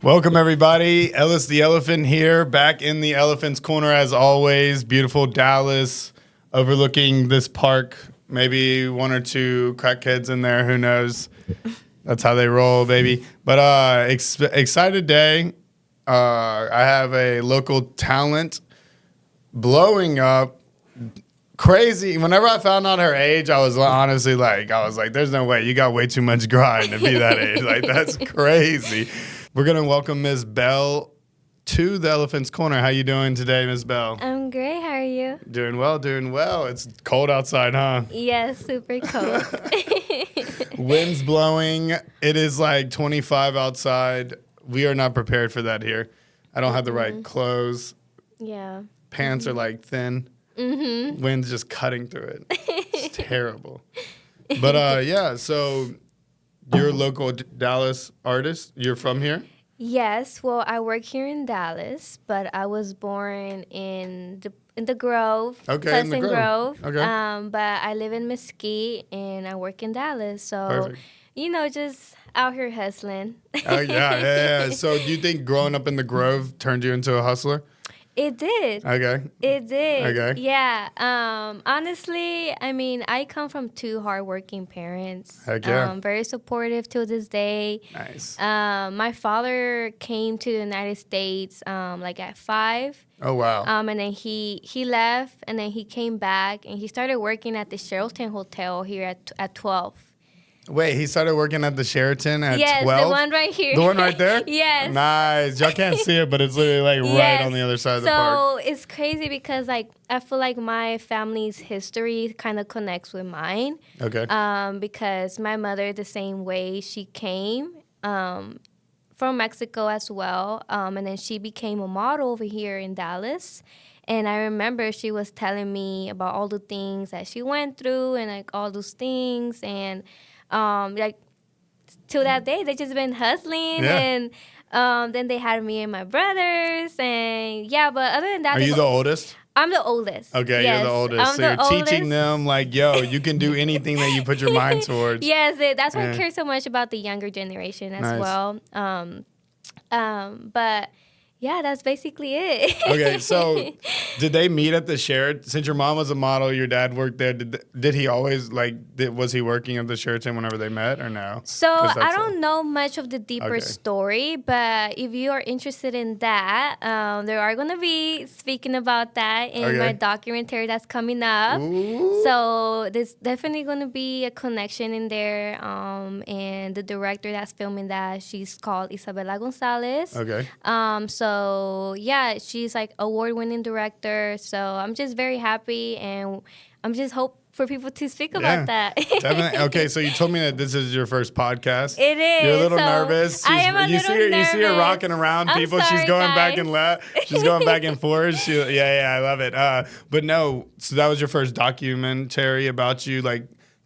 Welcome, everybody. Ellis the Elephant here, back in the Elephant's Corner as always. Beautiful Dallas, overlooking this park. Maybe one or two crackheads in there, who knows? That's how they roll, baby. But excited day. I have a local talent blowing up. Crazy. Whenever I found out her age, I was honestly like, there's no way. You got way too much grind to be that age. Like, that's crazy. We're going to welcome MESBELLE to the Elephant's Corner. How you doing today, MESBELLE? I'm great. How are you? Doing well, doing well. It's cold outside, huh? Yes, super cold. Wind's blowing. It is like 25 outside. We are not prepared for that here. I don't have the right clothes. Yeah. Pants are like thin. Wind's just cutting through it. It's terrible. But yeah, so you're a local Dallas artist. You're from here? Yes. Well, I work here in Dallas, but I was born in the Grove. Okay, in the Grove. Okay. But I live in Mesquite and I work in Dallas. So, Perfect. Just out here hustling. Oh, yeah. So do you think growing up in the Grove turned you into a hustler? It did. Okay. It did. Okay. Yeah. Honestly, I come from two hardworking parents. Heck yeah. Very supportive to this day. Nice. My father came to the United States at 5. Oh, wow. And then he left, and then he came back, and he started working at the Sheraton Hotel here at 12. Wait, he started working at the Sheraton at 12? Yes, the one right here. The one right there? Yes. Nice. Y'all can't see it, but it's literally right on the other side of the park. So it's crazy because I feel like my family's history kind of connects with mine. Okay. Because my mother, the same way, she came from Mexico as well. And then she became a model over here in Dallas. And I remember she was telling me about all the things that she went through and all those things. And till that day, they just been hustling. Yeah. And then they had me and my brothers. And yeah, but other than that. Are you the oldest? I'm the oldest. Okay, yes. You're the oldest. So you're teaching them you can do anything that you put your mind towards. Yes, that's why I care so much about the younger generation as well. But yeah, that's basically it. Okay, so did they meet at the Sheraton? Since your mom was a model, your dad worked there. Did he always was he working at the Sheraton whenever they met, or no? So I don't know much of the deeper story, but if you are interested in that, there are gonna be speaking about that in my documentary that's coming up. Ooh. So there's definitely gonna be a connection in there. And the director that's filming that, she's called Isabella Gonzalez. Okay. So yeah, she's award-winning director. So I'm just very happy, and I'm just hope for people to speak about that. Definitely. Okay, so you told me that this is your first podcast. It is. You're a little nervous. I am a little nervous. You see her rocking around people. I'm sorry, she's going back guys. She's going back and forth. I love it. But no, so that was your first documentary about you.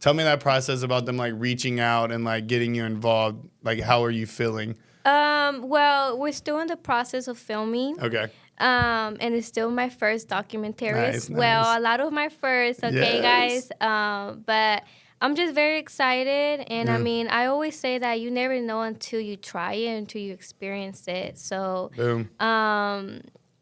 Tell me that process about them reaching out and getting you involved. How are you feeling? Well, we're still in the process of filming. Okay. And it's still my first documentary. Nice. Well, a lot of my first, guys. But I'm just very excited. And I always say that you never know until you try it, until you experience it. So, Boom.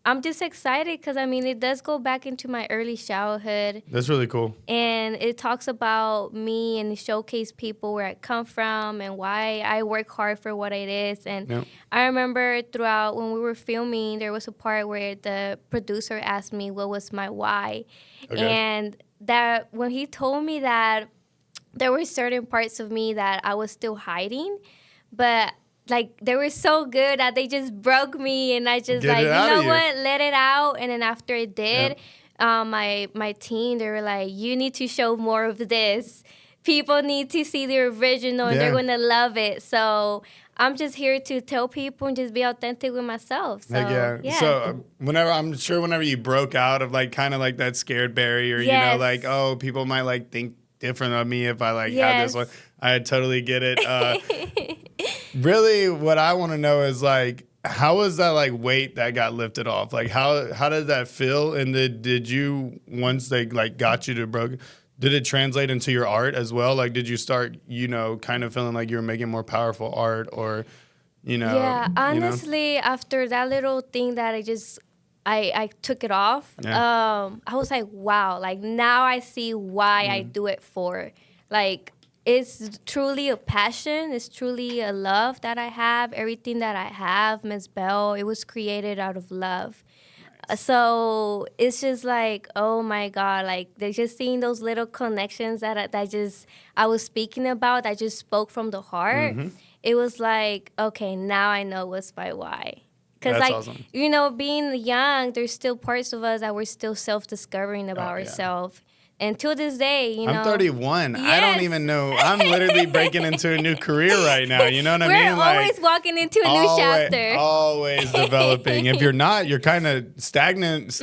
I'm just excited because, it does go back into my early childhood. That's really cool. And it talks about me and showcase people where I come from and why I work hard for what it is. And I remember throughout when we were filming, there was a part where the producer asked me what was my why. Okay. And that when he told me that there were certain parts of me that I was still hiding, but they were so good that they just broke me, and I just what, let it out. And then after it did, my team, they were like, you need to show more of this. People need to see the original, and they're going to love it. So I'm just here to tell people and just be authentic with myself. So, yeah. So whenever you broke out of that scared barrier, people might think different of me if I had this one. I totally get it. Really, what I want to know is how was that weight that got lifted off? How did that feel? And did you, once they got you to broke, did it translate into your art as well? Did you start kind of feeling like you were making more powerful art, or you know. Yeah, honestly, after that little thing that I took it off, I was like, wow, like now I see why I do it for. Like, it's truly a passion. It's truly a love that I have. Everything that I have, Miss Bell, it was created out of love. So it's just like, oh my God, like they're just seeing those little connections I was speaking about, that just spoke from the heart. It was like, okay, now I know what's my why. Because, like, awesome. you know, being young, there's still parts of us that we're still self-discovering about ourselves. And till this day, you know. I'm 31. Yes. I don't even know. I'm literally breaking into a new career right now. You know what I mean? We're always walking into a new chapter. Always developing. If you're not, you're kind of stagnant.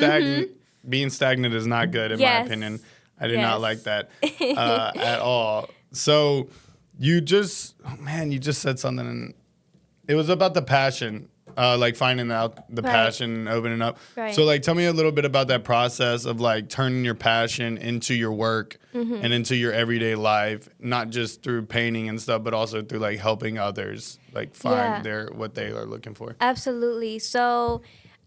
Being stagnant is not good, in my opinion. I do not like that at all. So you just said something. And it was about the passion. Like finding out the passion and opening up. Right. So like, tell me a little bit about that process of like turning your passion into your work and into your everyday life, not just through painting and stuff, but also through like helping others like find what they are looking for. Absolutely. So,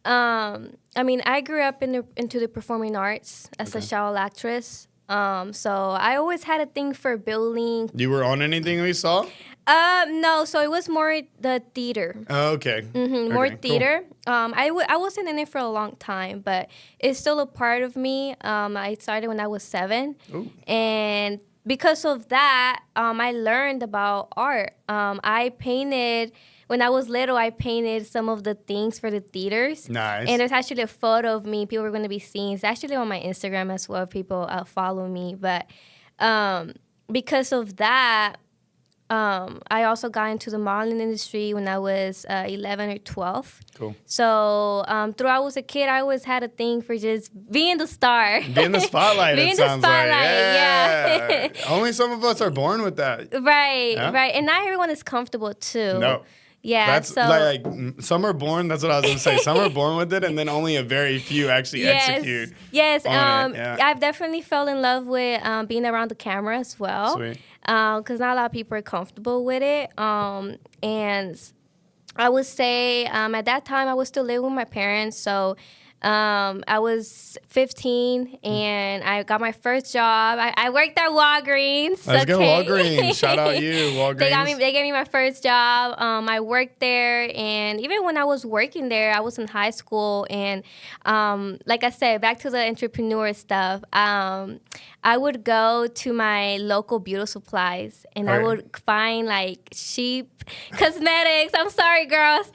I mean, I grew up into the performing arts as a child actress. So I always had a thing for building. You were on anything we saw? No, so it was more the theater. Oh, okay. More theater. Cool. I wasn't in it for a long time, but it's still a part of me. I started when I was 7. Ooh. And because of that, I learned about art. I painted. When I was little, I painted some of the things for the theaters. Nice. And there's actually a photo of me people were going to be seeing. It's actually on my Instagram as well. People follow me. But because of that, I also got into the modeling industry when I was 11 or 12. Cool. So throughout I was a kid, I always had a thing for just being the star. Being the spotlight, being the spotlight, yeah. Only some of us are born with that. Right. And not everyone is comfortable, too. No. Yeah, that's so like some are born. That's what I was gonna say. Some are born with it, and then only a very few actually execute. Yes, I've definitely fell in love with being around the camera as well. Sweet. Because not a lot of people are comfortable with it. And I would say at that time I was still living with my parents, so. I was 15 and I got my first job. I worked at Walgreens. Let's go Walgreens. Shout out you, Walgreens. They gave me my first job. I worked there, and even when I was working there, I was in high school. And like I said, back to the entrepreneur stuff. I would go to my local beauty supplies and I would find like cheap cosmetics. I'm sorry, girls.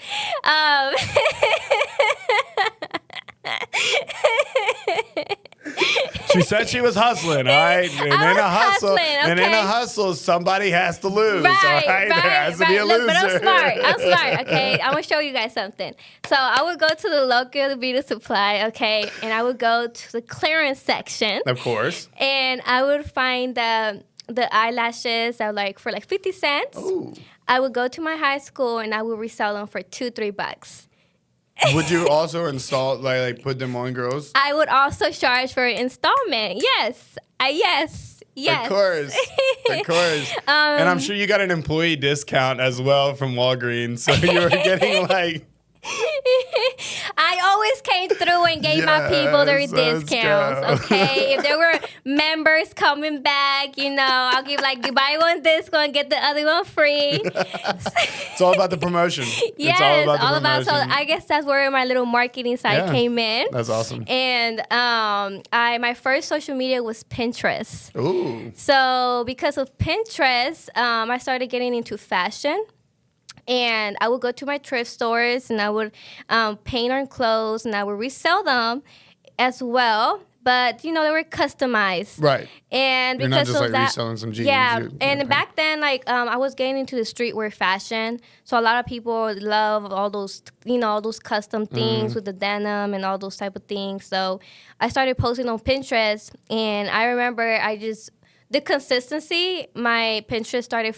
She said she was hustling, all right? And in a hustle, somebody has to lose, all right? There has to be a loser. But I'm smart, okay? I'm going to show you guys something. So I would go to the local beauty supply, okay? And I would go to the clearance section. Of course. And I would find the eyelashes that were for like 50 cents. Ooh. I would go to my high school and I would resell them for $2-3. Would you also install, like put them on girls? I would also charge for installment. Yes. Yes. Of course. And I'm sure you got an employee discount as well from Walgreens. So you were getting like... I always came through and gave my people their discounts, okay? If there were members coming back, I'll give you buy one discount, get the other one free. It's all about the promotion. Yes, it's all about so I guess that's where my little marketing side came in. That's awesome. And my first social media was Pinterest. Ooh. So because of Pinterest, I started getting into fashion. And I would go to my thrift stores and I would paint on clothes and I would resell them as well. But, they were customized. Right. And you're because not just of that, reselling some jeans. Yeah. And back then, I was getting into the streetwear fashion. So a lot of people love all those, all those custom things with the denim and all those type of things. So I started posting on Pinterest. And I remember the consistency, my Pinterest started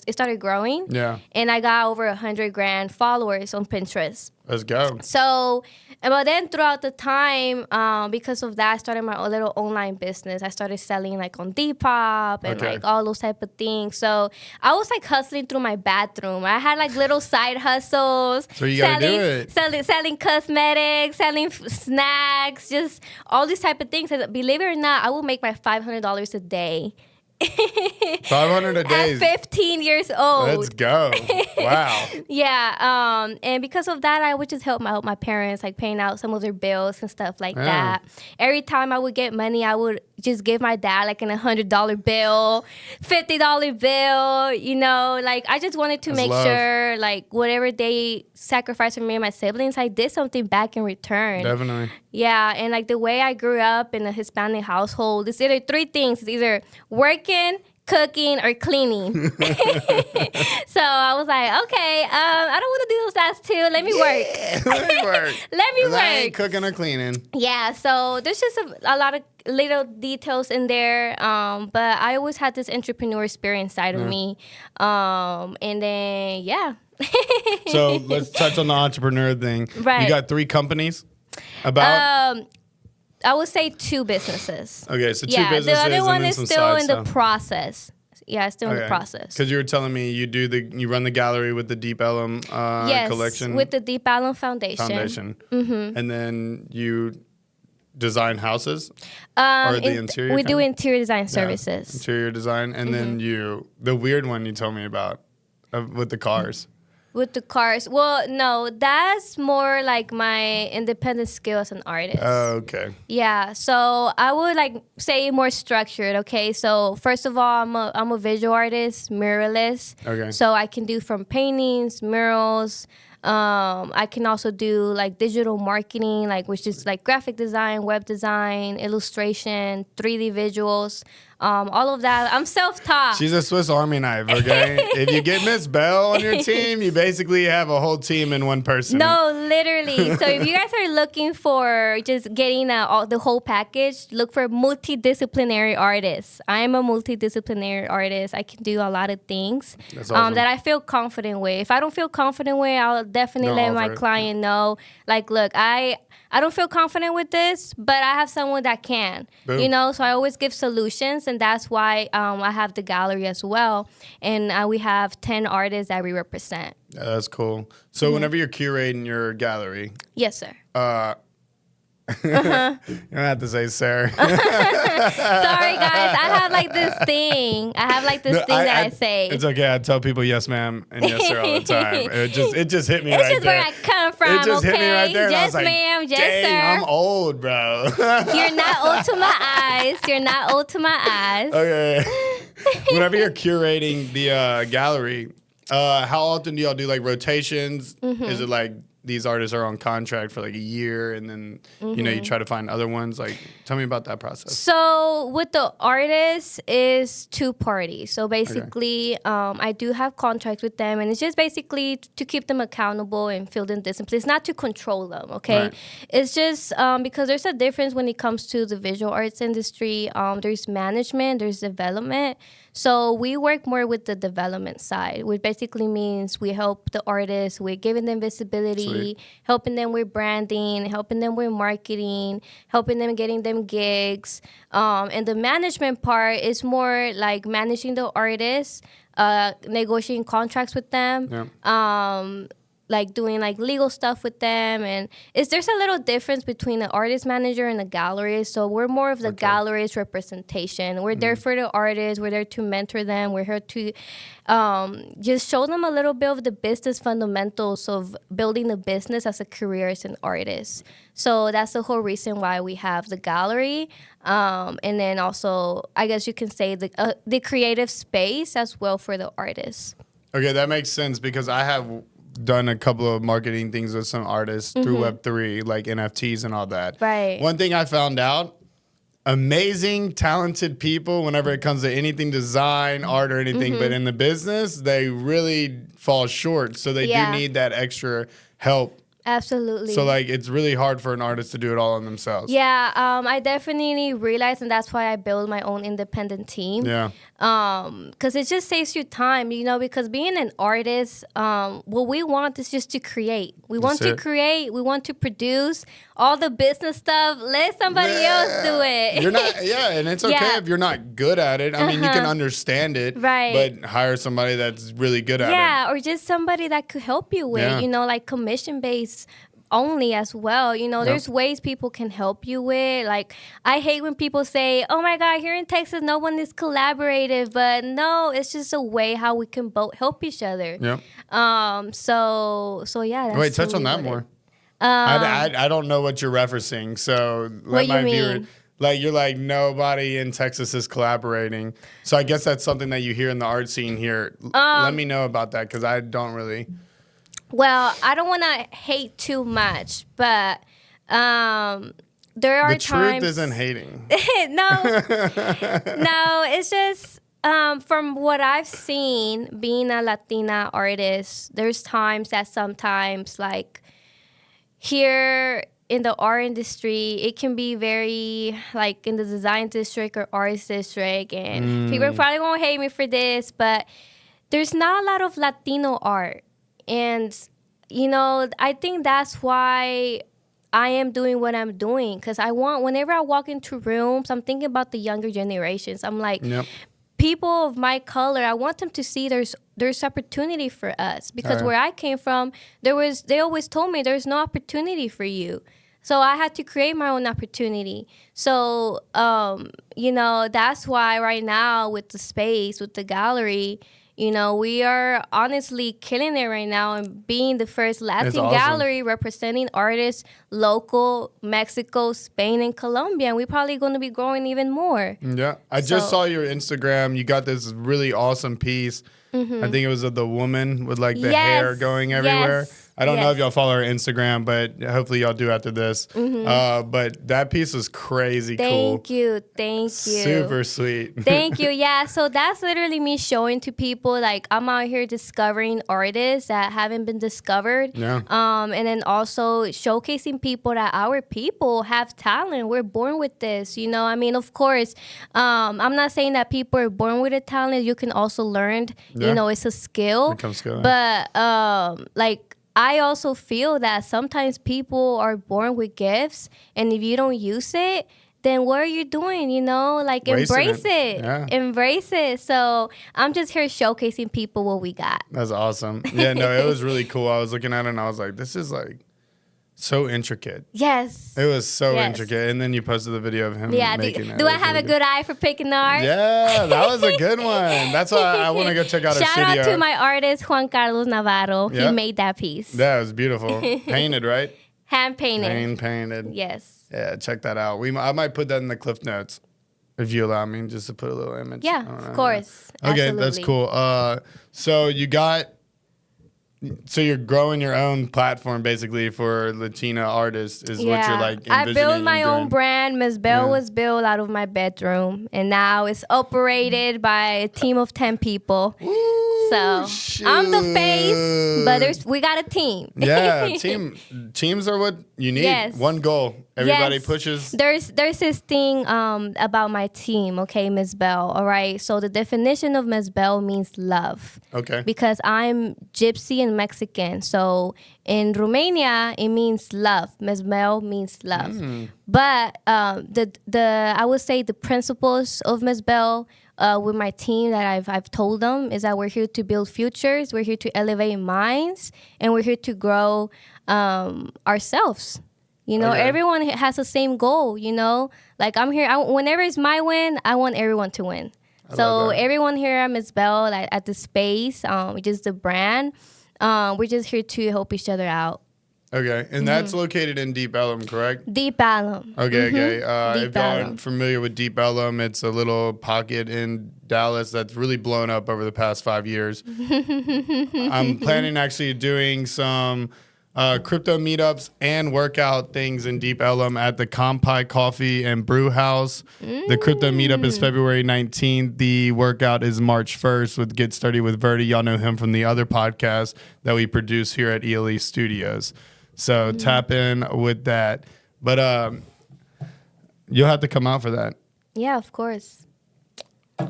it started growing. Yeah. And I got over 100,000 followers on Pinterest. Let's go. So, but then throughout the time, because of that, I started my own little online business. I started selling like on Depop and like all those type of things. So I was like hustling through my bathroom. I had like little side hustles. So you gotta do it. Selling cosmetics, selling snacks, just all these type of things. And believe it or not, I will make my $500 a day. 500 a day. At 15 years old. Let's go. Wow. Yeah. And because of that, I would just help my parents, like paying out some of their bills and stuff like that. Every time I would get money, I would just give my dad like a $100 bill, $50 bill, you know, like I just wanted to make sure like whatever they sacrificed for me and my siblings, I did something back in return. Definitely. Yeah. And like the way I grew up in a Hispanic household, it's either three things. It's either working, cooking, or cleaning. So I was like, okay, I don't want to do those last two. Let me work. Let me work. Let me work. I ain't cooking or cleaning. Yeah, so there's just a lot of little details in there. But I always had this entrepreneur spirit inside of me. And then, yeah. So let's touch on the entrepreneur thing. Right. You got 3 companies? About? I would say 2 businesses. Okay, so 2 businesses. The other one and is some still in stuff. the process. Yeah, it's still in the process. Because you were telling me you run the gallery with the Deep Ellum collection. Yes, with the Deep Ellum Foundation. Mm-hmm. And then you design houses? Or the interior? We do interior design services. Interior design. And then the weird one you told me about with the cars. With the cars. Well, no, that's more like my independent skill as an artist. Oh, okay. Yeah, so I would like say more structured, okay? So first of all, I'm a visual artist, muralist. Okay. So I can do from paintings, murals. I can also do like digital marketing, like which is like graphic design, web design, illustration, 3D visuals. All of that. I'm self-taught. She's a Swiss Army knife, okay? If you get Miss Belle on your team, you basically have a whole team in one person. No, literally. So if you guys are looking for just getting the whole package, look for multidisciplinary artists. I'm a multidisciplinary artist. I can do a lot of things that I feel confident with. If I don't feel confident with, I'll definitely let my client know. Like, look, I don't feel confident with this, but I have someone that can. Boom. You know, so I always give solutions, and that's why I have the gallery as well. And we have 10 artists that we represent. Yeah, that's cool. So whenever you're curating your gallery. Yes, sir. You don't have to say sir. Sorry, guys. I have like this thing. That I say. It's okay. I tell people yes, ma'am, and yes, sir all the time. It just hit me right there. It's just where I come from, It just hit me right there. Yes, and I was like, ma'am. Yes, dang, sir. I'm old, bro. You're not old to my eyes. You're not old to my eyes. Okay. Whenever you're curating the gallery, how often do y'all do like rotations? Is it like these artists are on contract for like a year and then, you try to find other ones? Like, tell me about that process. So with the artists is 2 parties. So basically, I do have contracts with them, and it's just basically to keep them accountable and feel them disciplined. It's not to control them, okay? Right. It's just because there's a difference when it comes to the visual arts industry. There's management, there's development. So we work more with the development side, which basically means we help the artists with giving them visibility, helping them with branding, helping them with marketing, helping them getting them gigs. And the management part is more like managing the artists, negotiating contracts with them, like doing like legal stuff with them. And there's a little difference between the artist manager and the gallerist. So we're more of the gallerist representation. We're there for the artists. We're there to mentor them. We're here to just show them a little bit of the business fundamentals of building a business as a career as an artist. So that's the whole reason why we have the gallery. And then also, I guess you can say the creative space as well for the artists. Okay, that makes sense because I have done a couple of marketing things with some artists through Web3, like NFTs and all that. Right. One thing I found out, amazing, talented people whenever it comes to anything design, art, or anything, but in the business, they really fall short. So they do need that extra help Absolutely. So like it's really hard for an artist to do it all on themselves. Yeah, I definitely realized, and that's why I built my own independent team. Yeah. Because it just saves you time, because being an artist, what we want is just to create. We want to create, we want to produce all the business stuff. Let somebody else do it. You're not, and it's okay if you're not good at it. I mean, you can understand it, right? But hire somebody that's really good at it. Yeah, or just somebody that could help you with, like commission-based only as well. There's ways people can help you with. Like, I hate when people say, oh my God, here in Texas, no one is collaborative. But no, it's just a way how we can both help each other. Yep. So yeah. That's Wait, touch on that more. I don't know what you're referencing. So let my viewer, like, you're like, nobody in Texas is collaborating. So I guess that's something that you hear in the art scene here. Let me know about that, because I don't really. Well, I don't want to hate too much, but there are times. The truth isn't hating. No, it's just from what I've seen, being a Latina artist, there's times that sometimes, like, here in the art industry, it can be very, like, in the design district or arts district, and people probably won't hate me for this, but there's not a lot of Latino art. And, I think that's why I am doing what I'm doing. Because whenever I walk into rooms, I'm thinking about the younger generations. I'm like, people of my color, I want them to see there's opportunity for us. Because where I came from, they always told me there's no opportunity for you. So I had to create my own opportunity. So, that's why right now with the space, with the gallery, we are honestly killing it right now and being the first Latin gallery representing artists local, Mexico, Spain, and Colombia. And we're probably going to be growing even more. Yeah. I just saw your Instagram. You got this really awesome piece. I think it was of the woman with like the hair going everywhere. I don't know if y'all follow her Instagram, but hopefully y'all do after this. But that piece was crazy cool. Thank you. Super sweet. Thank you. Yeah, so that's literally me showing to people, like, I'm out here discovering artists that haven't been discovered. Yeah. And then also showcasing people that our people have talent. We're born with this, I mean, of course, I'm not saying that people are born with a talent. You can also learn, it's a skill. But, like, I also feel that sometimes people are born with gifts, and if you don't use it, then what are you doing, Like, embrace it. Yeah. Embrace it. So I'm just here showcasing people what we got. That's awesome. Yeah, no, it was really cool. I was looking at it, and I was like, this is, like, so intricate. Yes. It was so intricate. And then you posted the video of him making it. Do I have a good eye for picking art? Yeah, that was a good one. That's why I want to go check out his studio. Shout out to my artist, Juan Carlos Navarro. He made that piece. Yeah, it was beautiful. Painted, right? Hand painted. Hand painted. Yes. Yeah, check that out. I might put that in the cliff notes, if you allow me, just to put a little image. Yeah, of course. Okay, absolutely. That's cool. So you're growing your own platform basically for Latina artists is what you're like envisioning. I built my own brand. MESBELLE was built out of my bedroom, and now it's operated by a team of 10 people. Ooh, so shoot. I'm the face, but we got a team. Yeah, teams are what you need. Yes. One goal. Everybody pushes. There's this thing about my team, okay, MESBELLE, all right? So the definition of MESBELLE means love. Okay. Because I'm Gypsy and Mexican. So in Romania, it means love. MESBELLE means love. But I would say the principles of MESBELLE with my team that I've told them is that we're here to build futures, we're here to elevate minds, and we're here to grow ourselves. Everyone has the same goal, Like, I'm here, whenever it's my win, I want everyone to win. So everyone here at MESBELLE, at the space, which is the brand, we're just here to help each other out. Okay, and that's located in Deep Ellum, correct? Deep Ellum. Okay. If y'all aren't familiar with Deep Ellum, it's a little pocket in Dallas that's really blown up over the past 5 years. I'm planning actually doing some crypto meetups and workout things in Deep Ellum at the Compi Coffee and Brew House. The crypto meetup is February 19th. The workout is March 1st with Get Started with Verdi. Y'all know him from the other podcast that we produce here at ELE Studios. So tap in with that. But you'll have to come out for that. Yeah, of course.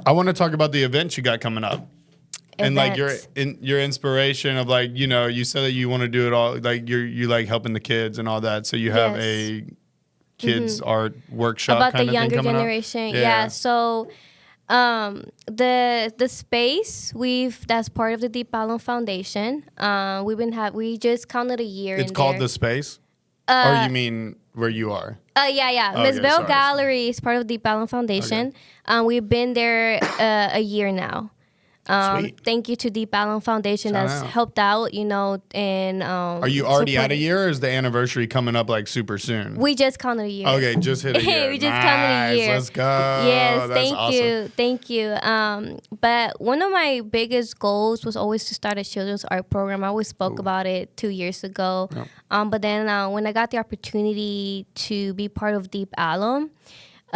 I want to talk about the events you got coming up. And like your inspiration of like, you know, you said that you want to do it all, like you like helping the kids and all that. So you have a kids art workshop about kind the of younger thing coming generation. up? Yeah. So the space that's part of the Deep Alum Foundation. We just counted a year. It's called the space. Or you mean where you are? Yeah. MESBELLE Gallery is part of the Deep Alum Foundation. We've been there a year now. Thank you to Deep Alum Foundation that's helped out, you know, and are you already at a year, or is the anniversary coming up like super soon? We just counted a year. Okay, just hit a year. We just counted a year. Let's go. Yes, that's awesome. Thank you. But one of my biggest goals was always to start a children's art program. I always spoke about it 2 years ago. Yep. But then when I got the opportunity to be part of Deep Alum,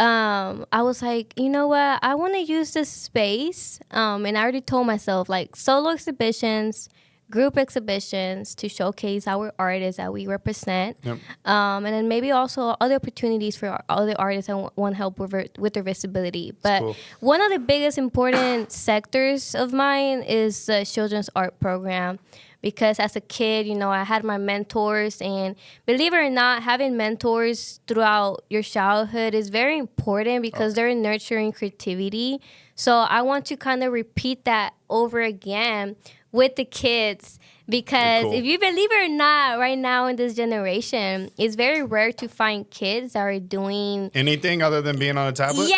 I was like, you know what? I want to use this space. And I already told myself, like, solo exhibitions, group exhibitions to showcase our artists that we represent. Yep. And then maybe also other opportunities for other artists that want help with their visibility. But one of the biggest important sectors of mine is the children's art program. Because as a kid, you know, I had my mentors, and believe it or not, having mentors throughout your childhood is very important because they're nurturing creativity. So I want to kind of repeat that over again with the kids, because if you believe it or not, right now in this generation, it's very rare to find kids that are doing anything other than being on a tablet.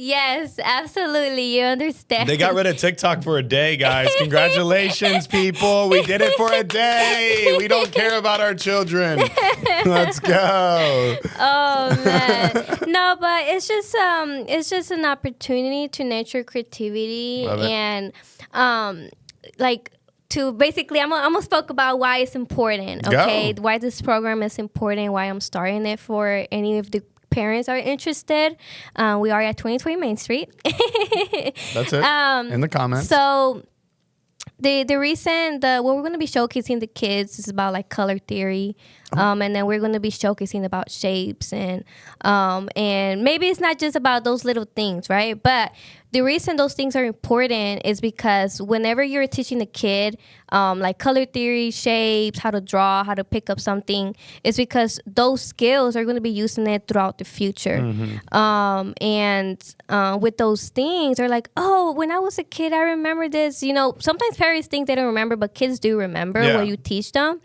Yes, absolutely. You understand. They got rid of TikTok for a day, guys. Congratulations, people. We did it for a day. We don't care about our children. Let's go. Oh, man. No, but it's just an opportunity to nurture creativity. Love it. And like to basically, I'm gonna spoke about why it's important, okay? Go. Why this program is important, why I'm starting it for any of the parents are interested. We are at 2020 Main Street. That's it. In the comments. So what we're going to be showcasing the kids is about like color theory, and then we're going to be showcasing about shapes and maybe it's not just about those little things, right? But the reason those things are important is because whenever you're teaching a kid like color theory, shapes, how to draw, how to pick up something, it's because those skills are going to be using it throughout the future. And with those things, they're like, oh, when I was a kid, I remember this. You know, sometimes parents think they don't remember, but kids do remember what you teach them.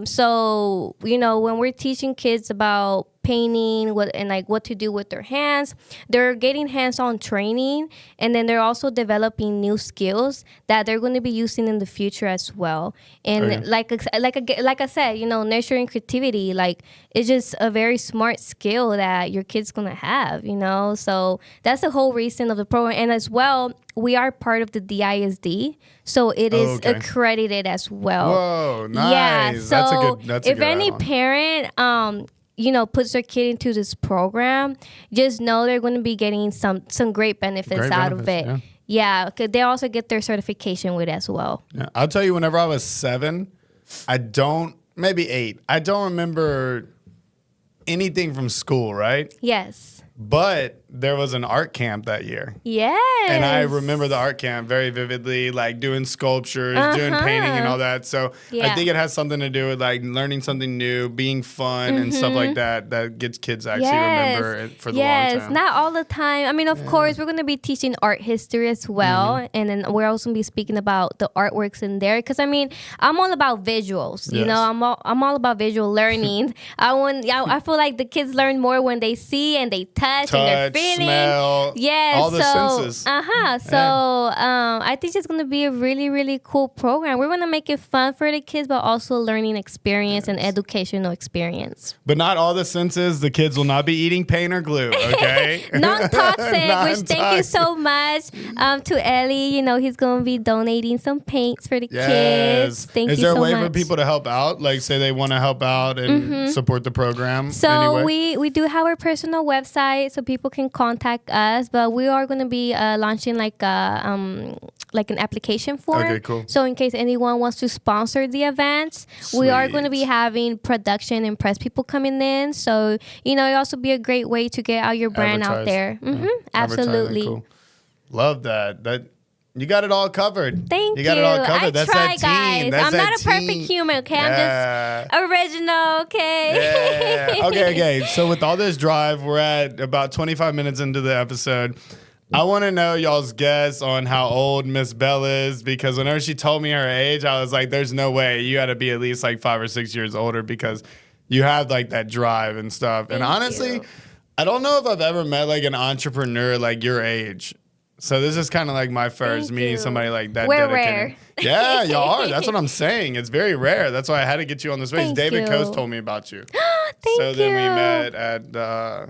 So, you know, when we're teaching kids about painting what to do with their hands, they're getting hands-on training, and then they're also developing new skills that they're going to be using in the future as well. And like I said, you know, nurturing creativity, like it's just a very smart skill that your kid's going to have, you know. So that's the whole reason of the program. And as well, we are part of the DISD, so it is accredited as well. Whoa, nice. Yeah, so that's a if good any add-on. parent you know, puts their kid into this program, just know they're going to be getting some great benefits out of it. Yeah, cause they also get their certification with it as well. Yeah, I'll tell you, whenever I was 7, maybe 8, I don't remember anything from school, right? Yes. But there was an art camp that year. Yes. And I remember the art camp very vividly, like doing sculptures, doing painting and all that. So I think it has something to do with like learning something new, being fun and stuff like that, that gets kids to actually remember it for the long term. Yes, not all the time. I mean, of course, we're going to be teaching art history as well. And then we're also going to be speaking about the artworks in there. Because, I mean, I'm all about visuals. You know, I'm all about visual learning. I feel like the kids learn more when they see and they touch and they're feeling. Smell, all the senses. So I think it's going to be a really, really cool program. We're going to make it fun for the kids, but also learning experience and educational experience. But not all the senses. The kids will not be eating paint or glue, okay? Non-toxic, which thank you so much to Ellie. You know, he's going to be donating some paints for the kids. Thank you so much. Is there a way for people to help out? Like, say they want to help out and support the program? So anyway? we do have our personal website, so people can can contact us, but we are going to be launching like an application form. Okay, cool. So in case anyone wants to sponsor the events, we are going to be having production and press people coming in. So, it also be a great way to get out your brand out there. Absolutely. Cool. Love that. You got it all covered. Thank you. You got it all covered. I That's try, that team. guys. That's I'm that not a team. perfect human, okay? I'm just original, okay? Yeah. Okay. So with all this drive, we're at about 25 minutes into the episode. I want to know y'all's guess on how old Miss Belle is, because whenever she told me her age, I was like, there's no way. You got to be at least like 5 or 6 years older, because you have like that drive and stuff. And honestly, I don't know if I've ever met like an entrepreneur like your age. So this is kind of like my first meeting somebody like that. We're dedicated. rare. Yeah, y'all are. That's what I'm saying. It's very rare. That's why I had to get you on the space. David Coase told me about you. Thank you. Then we met at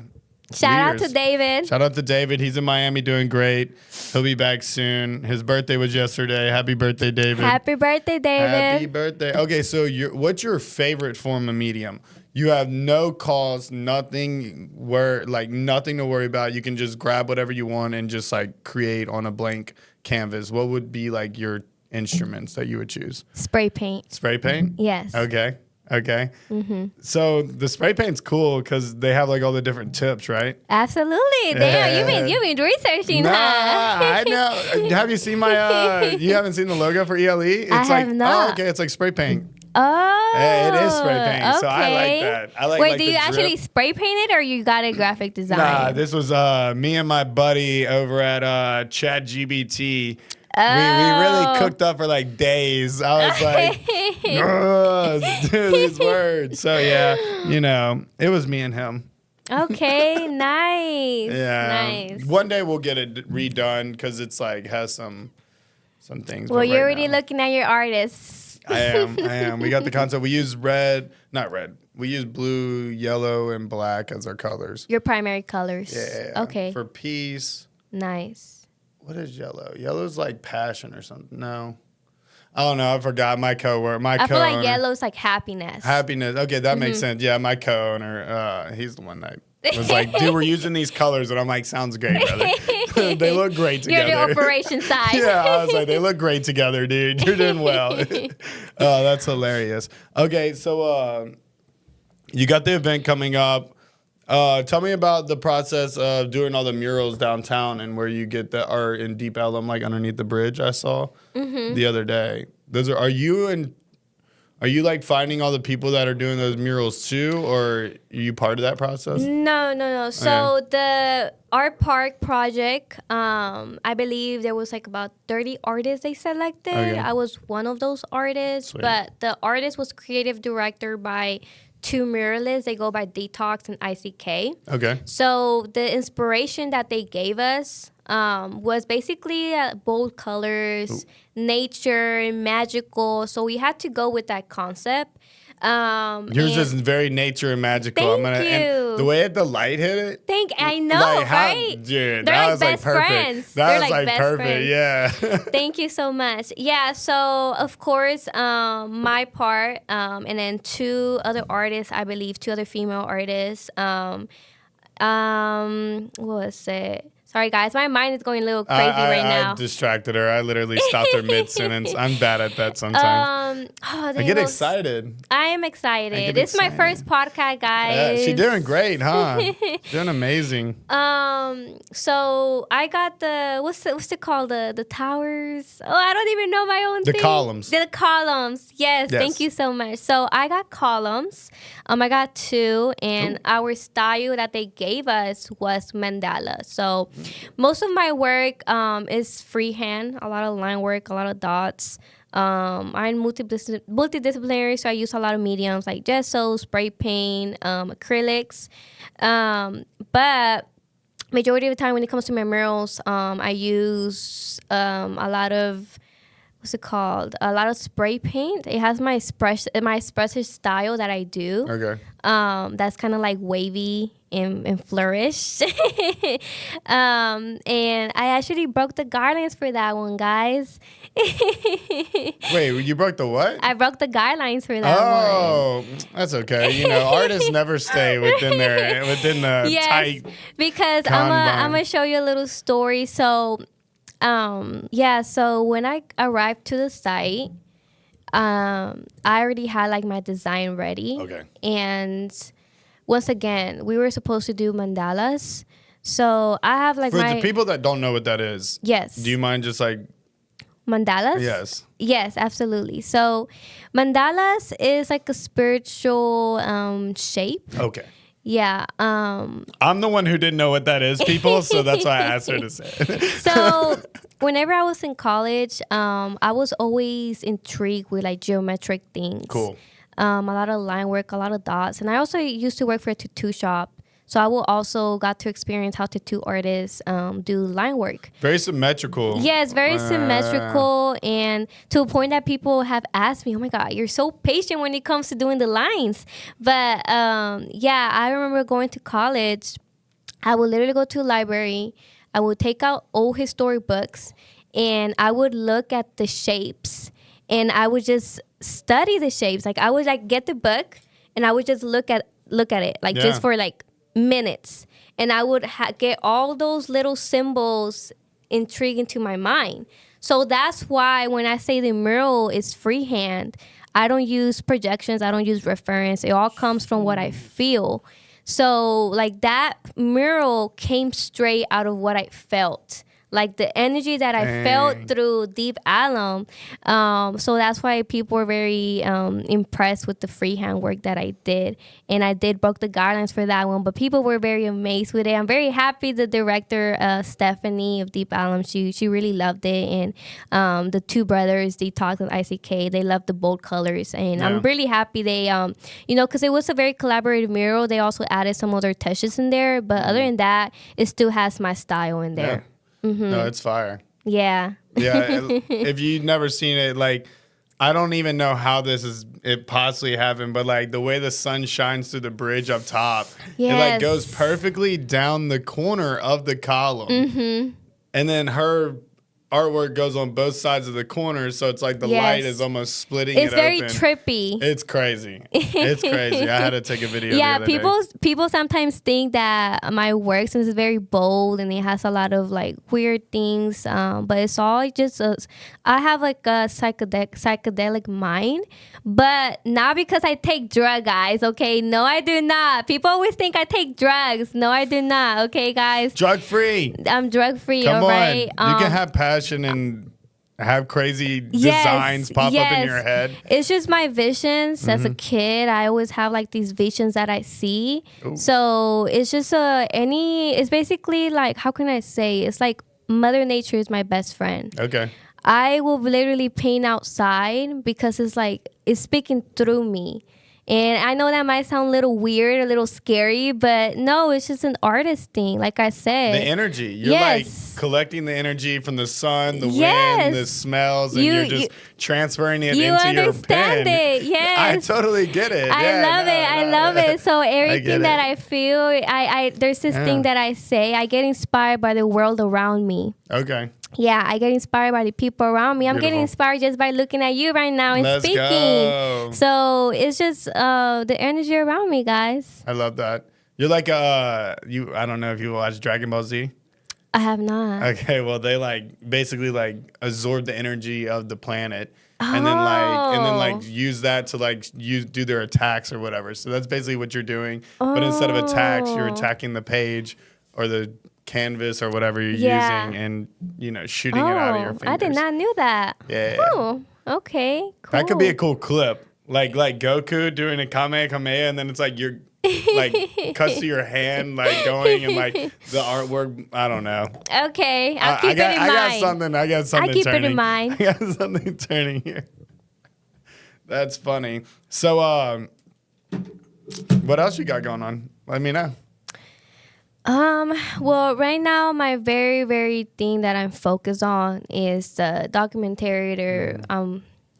Shout out to David. Shout out to David. He's in Miami doing great. He'll be back soon. His birthday was yesterday. Happy birthday, David. Happy birthday, David. Happy birthday. Okay, so what's your favorite form of medium? You have no cost, nothing nothing to worry about. You can just grab whatever you want and just like create on a blank canvas. What would be like your instruments that you would choose? Spray paint. Spray paint? Yes. Okay. So the spray paint's cool because they have like all the different tips, right? Absolutely. Damn, you've been researching, nah, huh? I know. Have you seen my? You haven't seen the logo for ELE? It's I have not. Oh, okay. It's like spray paint. Oh, It is spray paint, okay. so I like that. I like. Wait, like, do you actually spray paint it, or you got a graphic design? Nah, this was me and my buddy over at ChatGPT. We really cooked up for like days. I was like, do these words. So yeah, it was me and him. Okay, nice. Yeah, nice. One day we'll get it redone because it's like has some things. Well, you're already looking at your artists. I am. We got the concept. We use not red. We use blue, yellow, and black as our colors. Your primary colors. Yeah. Okay. For peace. Nice. What is yellow? Yellow's like passion or something. No. I don't know. I forgot my co-worker. I feel like yellow's like happiness. Happiness. Okay, that makes sense. Yeah, my co-owner, he's the one that was like, dude, we're using these colors. And I'm like, sounds great, brother. They look great together. You're the operation side. Yeah, I was like, they look great together, dude. You're doing well. Oh, that's hilarious. Okay, so you got the event coming up. Tell me about the process of doing all the murals downtown and where you get the art in Deep Ellum, like underneath the bridge I saw the other day. Are you like finding all the people that are doing those murals too, or are you part of that process? No. So the Art Park project, I believe there was like about 30 artists they selected. Okay. I was one of those artists, Sweet. but the artist was creative director by 2 muralists. They go by Detox and ICK. Okay. So the inspiration that they gave us was basically bold colors, nature, magical. So we had to go with that concept. Yours is very nature and magical. Thank you. And the way the light hit it. I know, like, right? Dude, They're that like was best like perfect. friends. That They're was like like best perfect. friends. Yeah. Thank you so much. Yeah, so of course, my part, and then 2 other artists, I believe, 2 other female artists. What was it? Sorry, guys. My mind is going a little crazy right now. I distracted her. I literally stopped her mid-sentence. I'm bad at that sometimes. I get excited. I am excited. This is my first podcast, guys. She's doing great, huh? Doing amazing. So I got what's it called? The towers. Oh, I don't even know my own thing. The columns. The columns. Yes. Thank you so much. So I got columns. I got 2, and our style that they gave us was mandala. So most of my work is freehand, a lot of line work, a lot of dots. I'm multidisciplinary, so I use a lot of mediums like gesso, spray paint, acrylics. But majority of the time when it comes to my murals, I use a lot of what's it called? A lot of spray paint. It has my espresso style that I do. Okay. That's kind of like wavy and flourish. And I actually broke the guidelines for that one, guys. Wait, you broke the what? I broke the guidelines for that one. Oh, that's okay. You know, artists never stay within the tight. Because I'm gonna show you a little story. So, so when I arrived to the site, I already had like my design ready. Okay. And once again, we were supposed to do mandalas. So I have like For the people that don't know what that is. Yes. Do you mind just like mandalas? Yes. Yes, absolutely. So mandalas is like a spiritual shape. Okay. Yeah. I'm the one who didn't know what that is, people, so that's why I asked her to say it. So whenever I was in college, I was always intrigued with like geometric things. Cool. A lot of line work, a lot of dots. And I also used to work for a tattoo shop. So I will also got to experience how tattoo artists do line work. Very symmetrical. Yes, very symmetrical. And to a point that people have asked me, oh my God, you're so patient when it comes to doing the lines. But I remember going to college. I would literally go to a library. I would take out old historic books and I would look at the shapes and I would just study the shapes. Like I would like get the book and I would just look at it like just for like minutes, and I would get all those little symbols intrigued into my mind. So that's why when I say the mural is freehand, I don't use projections, I don't use reference. It all comes from what I feel. So like that mural came straight out of what I felt. Like the energy that I felt through Deep Alum. So that's why people were very impressed with the freehand work that I did. And I did broke the guidelines for that one. But people were very amazed with it. I'm very happy the director, Stephanie of Deep Alum, she really loved it. And the two brothers, Detox and ICK, they loved the bold colors. And I'm really happy they, because it was a very collaborative mural. They also added some other touches in there. But other than that, it still has my style in there. Yeah. Mm-hmm. No, it's fire. Yeah. Yeah. If you've never seen it, like, I don't even know how it possibly happened, but like the way the sun shines through the bridge up top, it like goes perfectly down the corner of the column. Mm-hmm. And then her artwork goes on both sides of the corner, so it's like the light is almost splitting it open. It's very trippy. It's crazy. It's crazy. I had to take a video the other people sometimes think that my work, since it's very bold and it has a lot of like weird things, but it's all just I have like a psychedelic mind, but not because I take drugs, guys, okay? No, I do not. People always think I take drugs. No, I do not, okay, guys? Drug-free. I'm drug-free, Come all right? on. You can have passion and have crazy designs pop up in your head. It's just my visions as a kid. I always have like these visions that I see. Ooh. So it's just it's basically like, how can I say? It's like Mother Nature is my best friend. Okay. I will literally paint outside because it's like, it's speaking through me. And I know that might sound a little weird, a little scary, but no, it's just an artist thing, like I said. The energy. You're like collecting the energy from the sun, the wind, the smells, and you're just transferring it into your pen. You understand it, yes. I totally get it. I love it. So everything that I feel, there's this thing that I say, I get inspired by the world around me. Okay. Yeah, I get inspired by the people around me. I'm getting inspired just by looking at you right now and speaking. Go. So it's just the energy around me, guys. I love that. You're like I don't know if you watch Dragon Ball Z. I have not. Okay, well they like basically like absorb the energy of the planet and then use that to like do their attacks or whatever. So that's basically what you're doing. But instead of attacks, you're attacking the page or the canvas or whatever you're using and shooting it out of your fingers. I did not knew that. Yeah. Oh, okay, cool. That could be a cool clip. Like Goku doing a Kamehameha, and then it's like you're like cuts to your hand like going and like the artwork. I don't know. Okay, I'll keep it in mind. I got something. I keep turning. it in mind. I got something turning here. That's funny. So, what else you got going on? Let me know. Well, right now, my very, very thing that I'm focused on is the documentary that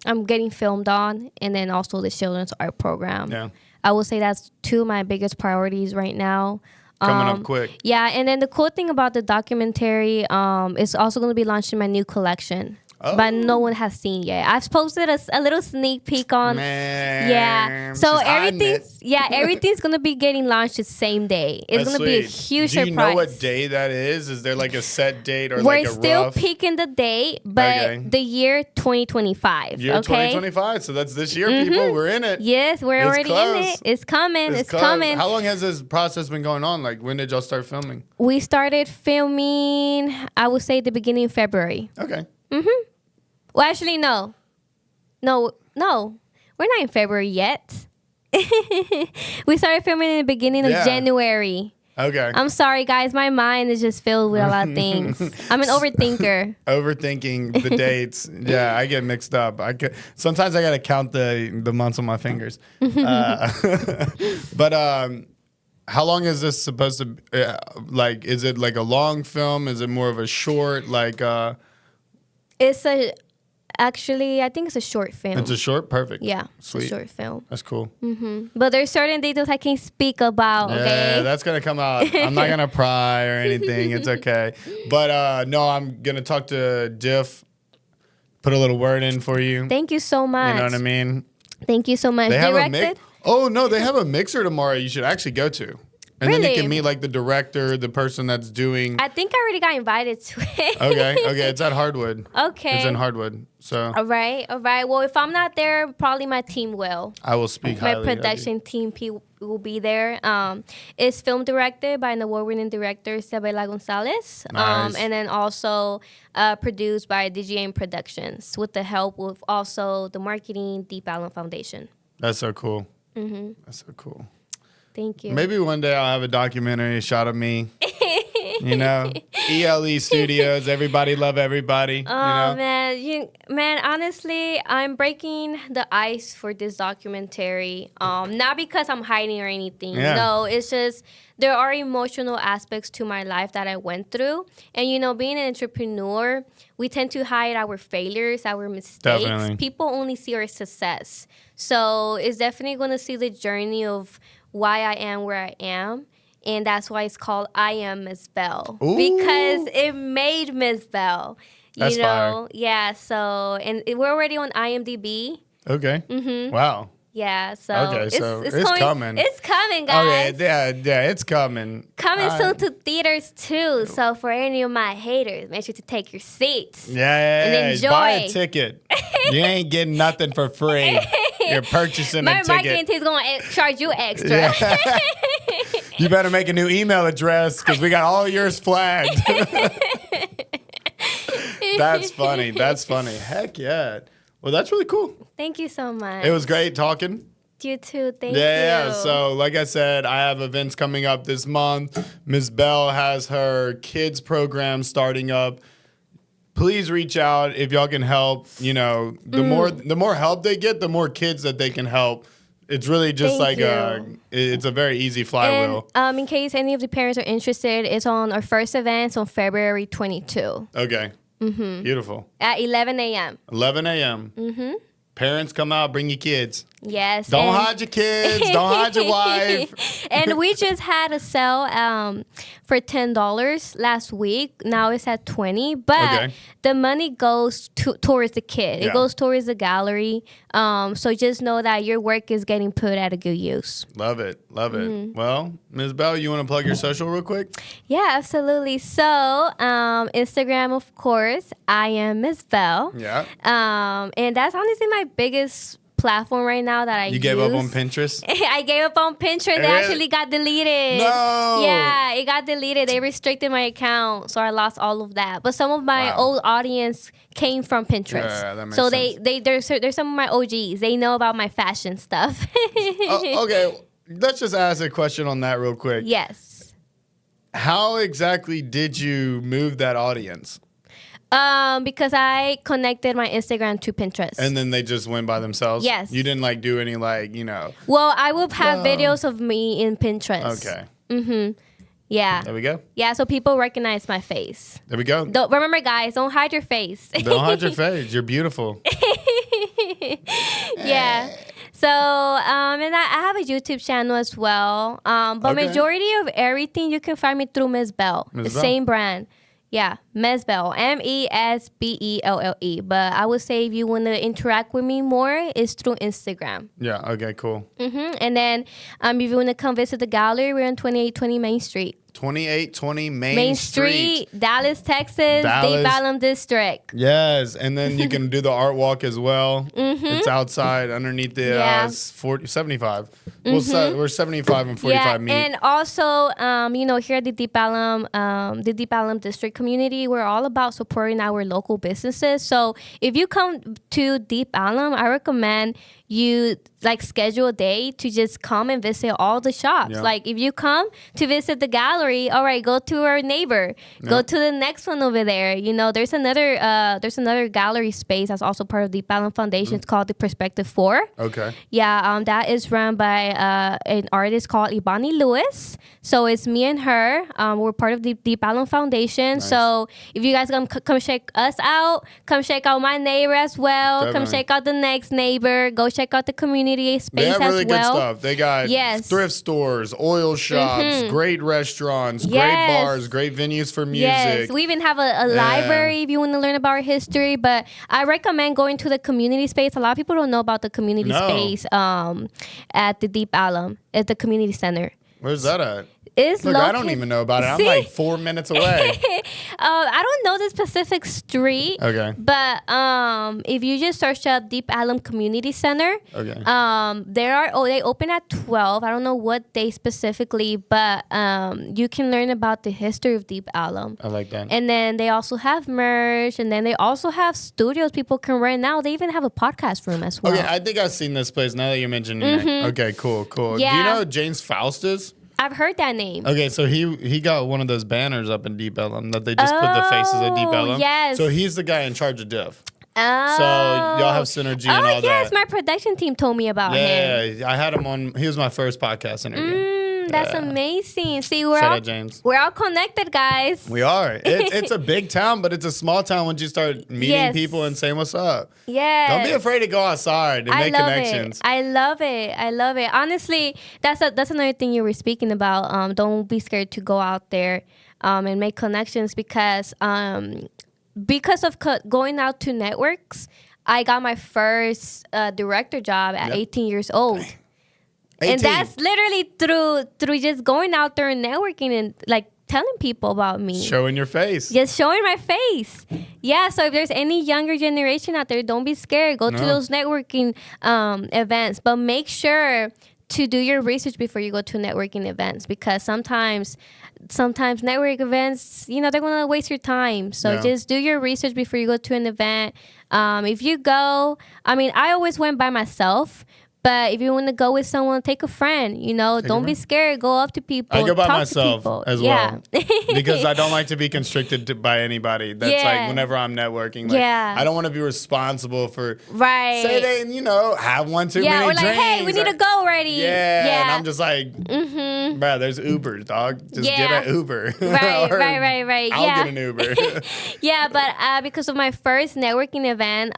I'm getting filmed on, and then also the children's art program. Yeah. I would say that's two of my biggest priorities right now. Coming up quick. Yeah, and then the cool thing about the documentary, it's also going to be launching my new collection. But no one has seen yet. I've posted a little sneak peek on. Man, yeah. So everything's gonna be getting launched the same day. It's gonna be a huge surprise. Do you know what day that is? Is there like a set date or We're like a still rough? picking the date, but the year 2025. Year 2025. So that's this year, people. We're in it. Yes, we're already close. in it. It's coming. It's close. coming. How long has this process been going on? Like, when did y'all start filming? We started filming, I would say, the beginning of February. Okay. Well, actually, no. We're not in February yet. We started filming in the beginning of January. Okay. I'm sorry, guys. My mind is just filled with a lot of things. I'm an overthinker. Overthinking the dates. Yeah, I get mixed up. Sometimes I got to count the months on my fingers. But how long is this supposed to like, is it like a long film? Is it more of a short? Like, Actually, I think it's a short film. It's a short? Perfect. Yeah, Sweet. It's a short film. That's cool. But there's certain details I can't speak about, okay? Yeah, that's going to come out. I'm not going to pry or anything. It's okay. But no, I'm going to talk to Diff, put a little word in for you. Thank you so much. You know what I mean? Thank you so much. They have Directed? Oh, no, they have a mixer tomorrow you should actually go to. And really? Then you can meet like the director, the person that's doing. I think I already got invited to it. Okay. It's at Hardwood. Okay. It's in Hardwood. So. All right. Well, if I'm not there, probably my team will. I will speak my highly. My production team will be there. It's film directed by an award-winning director, Isabela Gonzalez. Nice. And then also produced by DGM Productions with the help with also the marketing Deep Allen Foundation. That's so cool. That's so cool. Thank you. Maybe one day I'll have a documentary shot of me. You know, ELE Studios. Everybody love everybody. Oh, you know? man, honestly, I'm breaking the ice for this documentary. Not because I'm hiding or anything. Yeah. No, it's just there are emotional aspects to my life that I went through. And, you know, being an entrepreneur, we tend to hide our failures, our mistakes. Definitely. People only see our success. So it's definitely going to see the journey of why I am where I am. And that's why it's called I Am MESBELLE. Ooh. Because it made MESBELLE. That's you know? fire. Yeah, so, and we're already on IMDb. Okay. Wow. Yeah, so. Okay, so it's coming. It's coming, guys. Okay, yeah, it's coming. Coming soon to theaters, too. So for any of my haters, make sure to take your seats. Yeah. And enjoy. Buy a ticket. You ain't getting nothing for free. You're purchasing a ticket. My marketing team's going to charge you extra. Yeah. You better make a new email address because we got all yours flagged. That's funny. That's funny. Heck yeah. Well, that's really cool. Thank you so much. It was great talking. You too. Thank you. Yeah. So, like I said, I have events coming up this month. Ms. Bell has her kids program starting up. Please reach out if y'all can help. You know, the more help they get, the more kids that they can help. It's really just it's a very easy flywheel. And in case any of the parents are interested, it's on our first event on February 22. Okay. Beautiful. At 11 a.m. 11 a.m. Parents, come out, bring your kids. Yes. Don't hide your kids. Don't hide your wife. And we just had a sale for $10 last week. Now it's at $20. But the money goes towards the kid. It goes towards the gallery. So just know that your work is getting put at a good use. Love it. Love it. Well, Ms. Bell, you want to plug your social real quick? Yeah, absolutely. So Instagram, of course, I am Ms. Bell. Yeah. And that's honestly my biggest platform right now that I use. You gave up on Pinterest? I gave up on Pinterest. It actually got deleted. No. Yeah, it got deleted. They restricted my account, so I lost all of that. But some of my old audience came from Pinterest. Yeah, that makes sense. So they're some of my OGs. They know about my fashion stuff. Okay, let's just ask a question on that real quick. Yes. How exactly did you move that audience? Because I connected my Instagram to Pinterest. And then they just went by themselves? Yes. You didn't do any Well, I will have videos of me in Pinterest. Okay. Yeah. There we go. Yeah, so people recognize my face. There we go. Remember, guys, don't hide your face. Don't hide your face. You're beautiful. Yeah. So, and I have a YouTube channel as well. But majority of everything you can find me through MESBELLE. The same brand. Yeah, MESBELLE, MESBELLE. But I would say if you want to interact with me more, it's through Instagram. Yeah, okay, cool. And then if you want to come visit the gallery, we're on 2820 Main Street. 2820 Main Street. Dallas, Texas, Deep Ellum District. Yes, and then you can do the art walk as well. It's outside underneath the 75. We're 75 and 45 meet. And also, here at the Deep Ellum District community, we're all about supporting our local businesses. So if you come to Deep Ellum, I recommend you schedule a day to just come and visit all the shops. Yeah. Like if you come to visit the gallery, all right, go to our neighbor, go to the next one over there. There's another gallery space that's also part of the Deep Ellum Foundation. It's called the Perspective 4. Okay. Yeah, that is run by an artist called Ibani Lewis. So it's me and her. We're part of the Deep Ellum Foundation. Nice. So if you guys come check us out, come check out my neighbor as well. Definitely. Come check out the next neighbor. Go check out the community space as well. They have really good stuff. They got thrift stores, oil shops, great restaurants, great bars, great venues for music. Yes, we even have a library if you want to learn about our history. But I recommend going to the community space. A lot of people don't know about the community space at the Deep Ellum, at the community center. Where's that at? Look, I don't even know about it. I'm like 4 minutes away. I don't know the specific street. Okay. But if you just search up Deep Ellum Community Center, they open at 12. I don't know what day specifically, but you can learn about the history of Deep Ellum. I like that. And then they also have merch, and then they also have studios people can rent now. They even have a podcast room as well. Okay, I think I've seen this place now that you're mentioning it. Okay, cool. Yeah. Do you know who James Faust is? I've heard that name. Okay, so he got one of those banners up in Deep Ellum that they just put the faces of Deep Ellum. Yes. So he's the guy in charge of Diff. Oh. So y'all have synergy and all that. Oh, yes, my production team told me about him. Yeah, I had him on. He was my first podcast interview. That's amazing. See, Shout out James. We're all connected, guys. We are. It's a big town, but it's a small town once you start meeting people and saying what's up. Yeah. Don't be afraid to go outside and make connections. I love it. Honestly, that's another thing you were speaking about. Don't be scared to go out there and make connections because of going out to networks, I got my first director job at 18 years old. 18. And that's literally through just going out there and networking and telling people about me. Showing your face. Just showing my face. Yeah, so if there's any younger generation out there, don't be scared. Go to those networking events. But make sure to do your research before you go to networking events because sometimes network events, they're going to waste your time. So just do your research before you go to an event. If you go, I always went by myself. But if you want to go with someone, take a friend. Don't be scared. Go up to people. I go by myself as well because I don't like to be constricted by anybody. That's whenever I'm networking. I don't want to be responsible for say they have one too many drinks. Hey, we need to go already. Yeah, and I'm just like, bro, there's Ubers, dog. Just get an Uber. Right. I'll get an Uber. But because of my first networking event,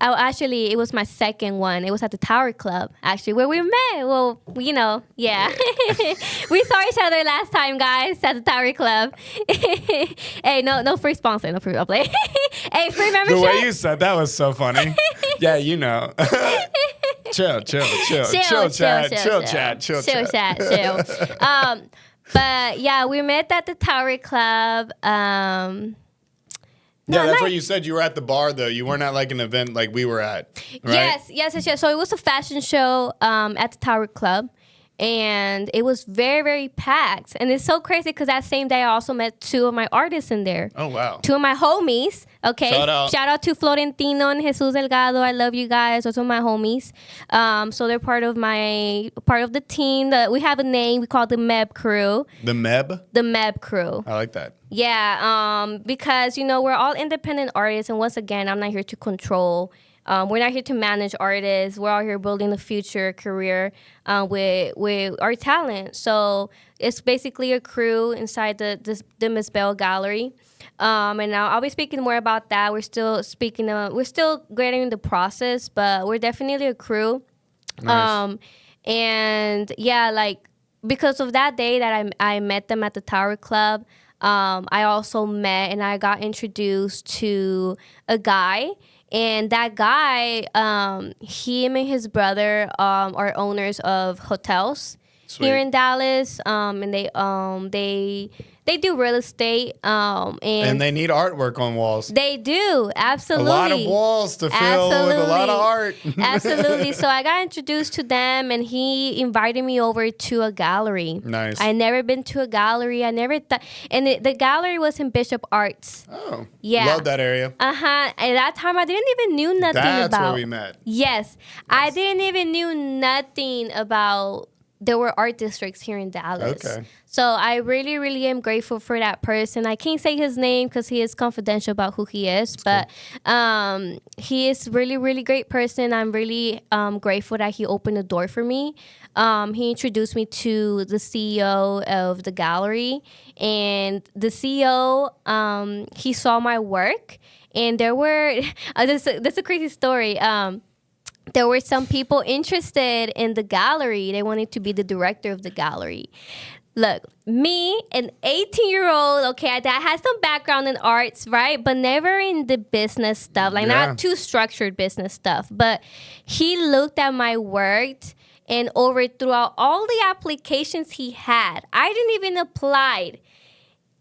it was my second one. It was at the Tower Club, actually, where we met. Well, we saw each other last time, guys, at the Tower Club. Hey, no free sponsor, no free upplay. Hey, free membership. The way you said that was so funny. Yeah, chill, chat. But yeah, we met at the Tower Club. That's what you said. You were at the bar, though. You weren't at an event like we were at, right? Yes. So it was a fashion show at the Tower Club. And it was very, very packed. And it's so crazy because that same day I also met two of my artists in there. Oh, wow. Two of my homies. Okay. Shout out to Florentino and Jesus Delgado. I love you guys. Those are my homies. So they're part of the team. We have a name. We call it the MEB crew. The MEB? The MEB crew. I like that. Yeah. Because, we're all independent artists. And once again, I'm not here to control We're not here to manage artists. We're out here building the future career with our talent. So it's basically a crew inside the MESBELLE gallery. And now I'll be speaking more about that. We're still getting the process, but we're definitely a crew. Nice. And yeah, like because of that day that I met them at the Tower Club, I also met and I got introduced to a guy. And that guy, him and his brother are owners of hotels. Sweet. Here in Dallas, and they do real estate, and they need artwork on walls. They do, absolutely. A lot of walls to fill with a lot of art. Absolutely. So I got introduced to them, and he invited me over to a gallery. Nice. I never been to a gallery. I never thought, and the gallery was in Bishop Arts. Oh, yeah, love that area. At that time, I didn't even knew nothing about. That's where we met. Yes, I didn't even knew nothing about. There were art districts here in Dallas. Okay. So I really, really am grateful for that person. I can't say his name because he is confidential about who he is. That's but he is really, really great person. I'm really grateful that he opened the door for me. He introduced me to the CEO of the gallery. And the CEO, he saw my work. And there were, this is a crazy story. There were some people interested in the gallery. They wanted to be the director of the gallery. Look, me, an 18-year-old, okay, that has some background in arts, right? But never in the business stuff, like not too structured business stuff. But he looked at my work and throughout all the applications he had, I didn't even apply.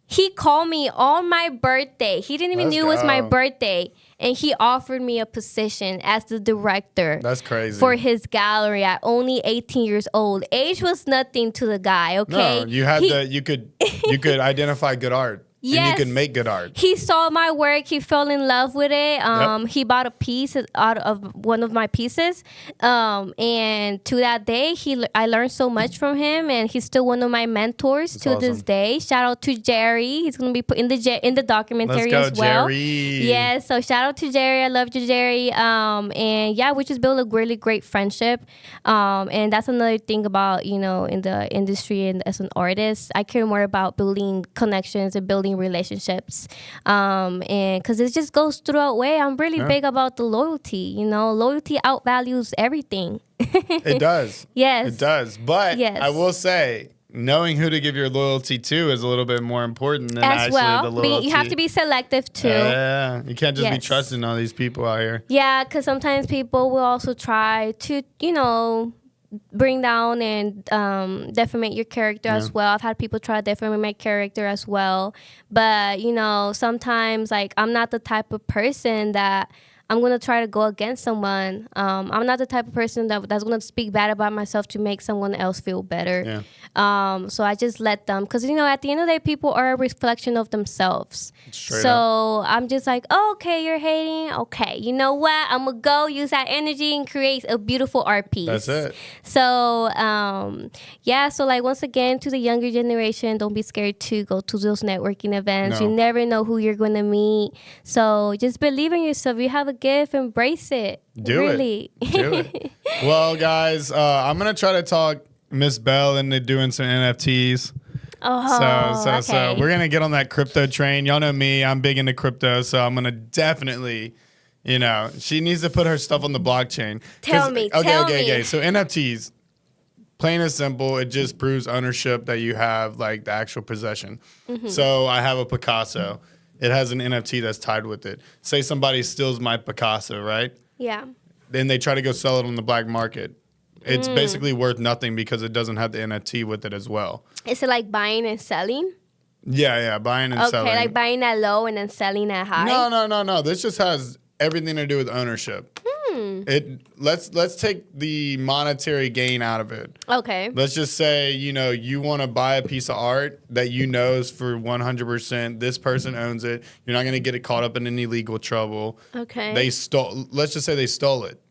He called me on my birthday. He didn't even knew it was my birthday. And he offered me a position as the director. That's crazy. For his gallery at only 18 years old. Age was nothing to the guy, okay? No, you could identify good art. Yes. And you can make good art. He saw my work. He fell in love with it. He bought a piece out of one of my pieces. And to that day, I learned so much from him. And he's still one of my mentors to this day. Shout out to Jerry. He's going to be put in the documentary as well. Jerry. Yeah, so shout out to Jerry. I love you, Jerry. And yeah, we just built a really great friendship. And that's another thing about, in the industry and as an artist, I care more about building connections and building relationships, and because it just goes throughout way. I'm really big about the loyalty. Loyalty outvalues everything. It does. Yes, it does. But I will say, knowing who to give your loyalty to is a little bit more important than the loyalty. You have to be selective too. Yeah, you can't just be trusting all these people out here. Yeah, because sometimes people will also try to, bring down and defamate your character as well. I've had people try to defamate my character as well. But, sometimes, I'm not the type of person that I'm going to try to go against someone. I'm not the type of person that's going to speak bad about myself to make someone else feel better. Yeah. So I just let them. Because, at the end of the day, people are a reflection of themselves. Straight up. I'm just like, oh, okay, you're hating. Okay, you know what? I'm going to go use that energy and create a beautiful art piece. That's it. So, So, once again, to the younger generation, don't be scared to go to those networking events. No. You never know who you're going to meet. So just believe in yourself. You have a gift, embrace it. Do it. Well, guys, I'm gonna try to talk MESBELLE into doing some NFTs. So we're gonna get on that crypto train. Y'all know me, I'm big into crypto, so I'm gonna definitely, she needs to put her stuff on the blockchain. Tell me. Okay. So NFTs, plain and simple, it just proves ownership that you have the actual possession. Mm-hmm. So I have a Picasso. It has an NFT that's tied with it. Say somebody steals my Picasso, right? Yeah. Then they try to go sell it on the black market. It's basically worth nothing because it doesn't have the NFT with it as well. Is it like buying and selling? Yeah, buying and selling. Okay, like buying at low and then selling at high? No. This just has everything to do with ownership. Let's take the monetary gain out of it. Okay. Let's just say, you want to buy a piece of art that is for 100%. This person owns it. You're not going to get it caught up in any legal trouble. Okay. Let's just say they stole it.